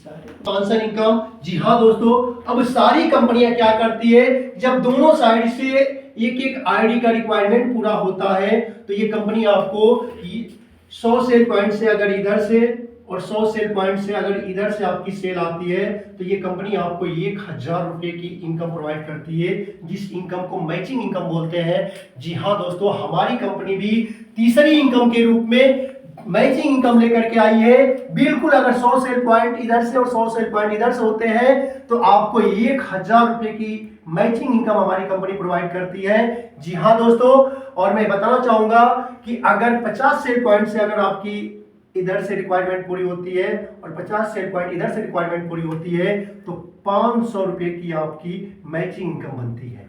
Expansion income. जी हाँ दोस्तों, अब सारी कंपनियां क्या करती है, जब दोनों साइड से एक एक आईडी का रिक्वायरमेंट पूरा होता है तो ये कंपनी आपको 100 सेल पॉइंट से अगर इधर से और 100 सेल पॉइंट से अगर इधर से आपकी सेल आती है तो ये कंपनी आपको 1000 रुपए की इनकम प्रोवाइड करती है, जिस इनकम को मैचिंग इनकम बोलते हैं। जी हाँ दोस्तों, हमारी कंपनी भी तीसरी इनकम के रूप में मैचिंग इनकम लेकर के आई है। बिल्कुल, अगर 100 सेल पॉइंट इधर से और 100 सेल पॉइंट इधर से होते हैं तो आपको 1000 रुपए की मैचिंग इनकम हमारी कंपनी प्रोवाइड करती है। जी हाँ दोस्तों, और मैं बताना चाहूंगा कि अगर 50 सेल पॉइंट से अगर आपकी इधर से रिक्वायरमेंट पूरी होती है और 50 सेल पॉइंट इधर से रिक्वायरमेंट पूरी होती है तो 500 रुपए की आपकी मैचिंग इनकम बनती है।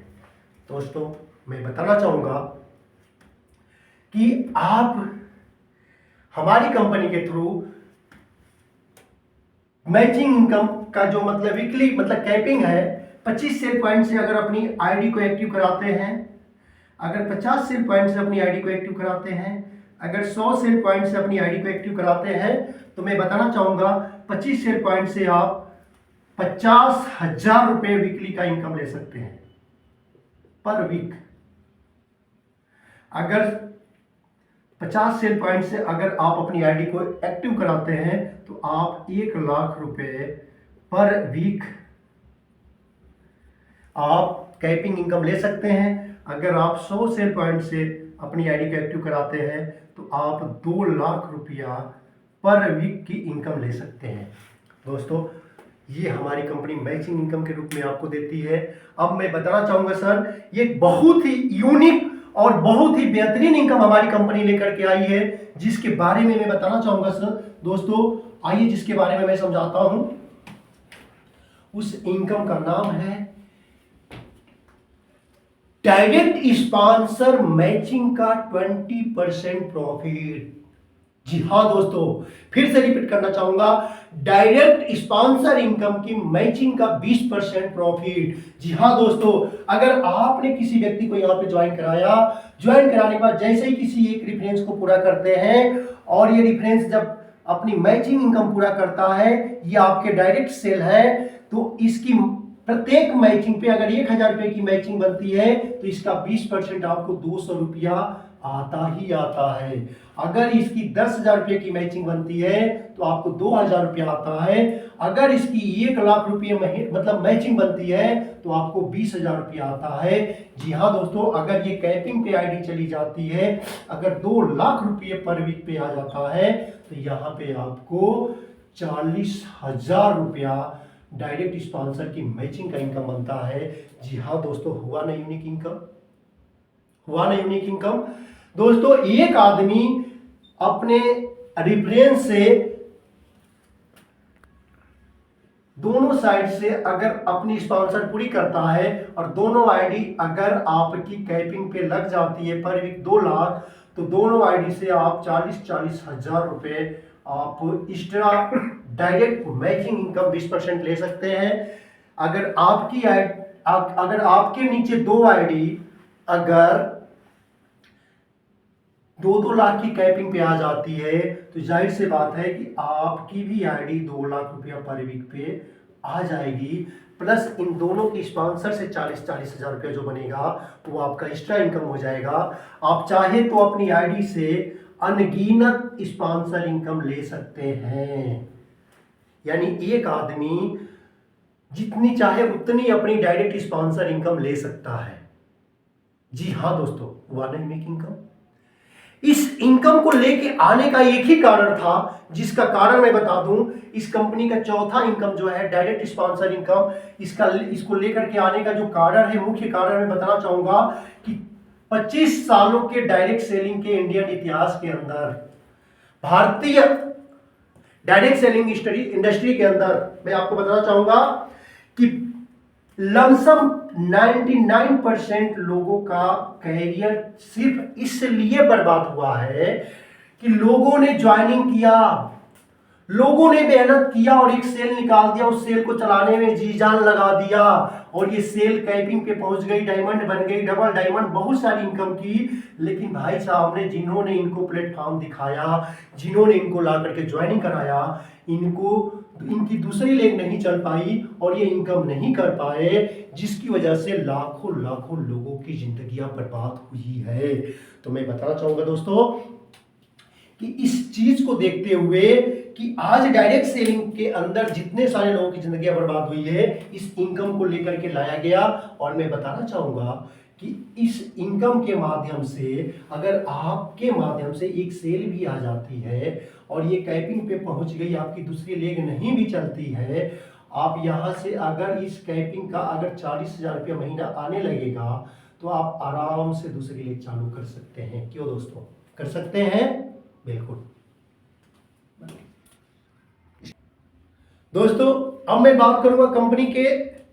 दोस्तों, मैं बताना चाहूंगा कि आप हमारी कंपनी के थ्रू मैचिंग इनकम का जो मतलब वीकली मतलब कैपिंग है, 25 सेल पॉइंट से अगर अपनी आईडी को एक्टिव कराते हैं, अगर 50 सेल पॉइंट से अपनी आईडी को एक्टिव कराते हैं, अगर 100 सेल पॉइंट से अपनी आईडी को एक्टिव कराते हैं तो मैं बताना चाहूंगा 25 सेल पॉइंट से आप 50,000 रुपए वीकली का इनकम ले सकते हैं पर वीक। अगर 50 सेल पॉइंट से अगर आप अपनी आईडी को एक्टिव कराते हैं तो आप 1,00,000 रुपए पर वीक आप कैपिंग इनकम ले सकते हैं। अगर आप 100 सेल पॉइंट से अपनी आईडी को एक्टिव कराते हैं तो आप 2,00,000 रुपया पर वीक की इनकम ले सकते हैं। दोस्तों, ये हमारी कंपनी मैचिंग इनकम के रूप में आपको देती है। अब मैं बताना चाहूंगा सर, ये बहुत ही यूनिक और बहुत ही बेहतरीन इनकम हमारी कंपनी लेकर के आई है, जिसके बारे में मैं बताना चाहूंगा सर। दोस्तों, आइए जिसके बारे में मैं समझाता हूं। उस इनकम का नाम है डायरेक्ट स्पॉन्सर मैचिंग का 20% प्रॉफिट। जी हाँ दोस्तों, फिर से रिपीट करना चाहूंगा, डायरेक्ट स्पॉन्सर इनकम की मैचिंग का 20% प्रॉफिट। जी हाँ दोस्तों, अगर आपने किसी व्यक्ति को यहाँ पे ज्वाइन कराया, ज्वाइन कराने के बाद जैसे ही किसी एक रेफरेंस को पूरा करते हैं और ये रेफरेंस जब अपनी मैचिंग इनकम पूरा करता है, ये आपके डायरेक्ट सेल है, तो इसकी प्रत्येक मैचिंग पे अगर 1,000 रुपए की मैचिंग बनती है तो इसका 20% आपको 200 रुपया आता ही आता है। अगर इसकी 10,000 रुपए की मैचिंग बनती है तो आपको 2,000 रुपया आता है। अगर इसकी 1,00,000 रुपये मतलब मैचिंग बनती है तो आपको 20,000 रुपया आता है। जी हाँ दोस्तों, अगर ये कैपिंग पे आईडी चली जाती है, अगर 2,00,000 रुपये पर वीक पे आ जाता है तो यहाँ पे आपको 40,000 रुपया डायरेक्ट स्पॉन्सर की मैचिंग का इनकम बनता है। जी हाँ दोस्तों, हुआ ना यूनिक इनकम, हुआ ना यूनिक इनकम। दोस्तों, एक आदमी अपने रेफरेंस से दोनों साइड से अगर अपनी स्पॉन्सर पूरी करता है और दोनों आईडी अगर आपकी कैपिंग पे लग जाती है पर वीक 2,00,000, तो दोनों आईडी से आप 40,000 रुपए आप एक्स्ट्रा डायरेक्ट मैचिंग इनकम 20% ले सकते हैं। अगर आपकी अगर आपके नीचे दो आईडी अगर 2-2 लाख की कैपिंग पे आ जाती है तो जाहिर से बात है कि आपकी भी आईडी 2,00,000 रुपया पर वीक पे आ जाएगी। प्लस इन दोनों की स्पॉन्सर से 40,000 रुपया जो बनेगा वो आपका एक्स्ट्रा इनकम हो जाएगा। आप चाहे तो अपनी आईडी से अनगिनत स्पॉन्सर इनकम ले सकते हैं, यानी एक आदमी जितनी चाहे उतनी अपनी डायरेक्ट स्पॉन्सर इनकम ले सकता है। जी हाँ दोस्तों, हुआ ना यूनिक इनकम। इस इनकम को लेके आने का एक ही कारण था, जिसका कारण मैं बता दूं, इस कंपनी का चौथा इनकम जो है डायरेक्ट स्पॉन्सर इनकम, इसको लेकर के आने का जो कारण है, मुख्य कारण मैं बताना चाहूंगा कि 25 सालों के डायरेक्ट सेलिंग के इंडियन इतिहास के अंदर, भारतीय डायरेक्ट सेलिंग इंडस्ट्री के अंदर मैं आपको बताना चाहूंगा कि लमसम 99% लोगों का कैरियर सिर्फ इसलिए बर्बाद हुआ है कि लोगों ने ज्वाइनिंग किया, लोगों ने मेहनत किया और एक सेल निकाल दिया, उस सेल को चलाने में जी जान लगा दिया और ये सेल कैपिंग पे पहुंच गई, डायमंड बन गई, डबल डायमंड, बहुत सारी इनकम की। लेकिन भाई साहब ने जिन्होंने इनको प्लेटफॉर्म दिखाया, जिन्होंने इनको ला करके ज्वाइनिंग कराया, इनको इनकी दूसरी लेग नहीं चल पाई और ये इनकम नहीं कर पाए, जिसकी वजह से लाखों लाखों लोगों की जिंदगियां बर्बाद हुई है। तो मैं बताना चाहूंगा दोस्तों कि इस चीज को देखते हुए कि आज डायरेक्ट सेलिंग के अंदर जितने सारे लोगों की जिंदगी बर्बाद हुई है, इस इनकम को लेकर के लाया गया। और मैं बताना चाहूंगा कि इस इनकम के माध्यम से अगर आपके माध्यम से एक सेल भी आ जाती है और ये कैपिंग पे पहुंच गई, आपकी दूसरी लेग नहीं भी चलती है, आप यहां से अगर इस कैपिंग का अगर 40,000 रुपया महीना आने लगेगा तो आप आराम से दूसरी लेग चालू कर सकते हैं। क्यों दोस्तों, कर सकते हैं? बिल्कुल। दोस्तों अब मैं बात करूंगा कंपनी के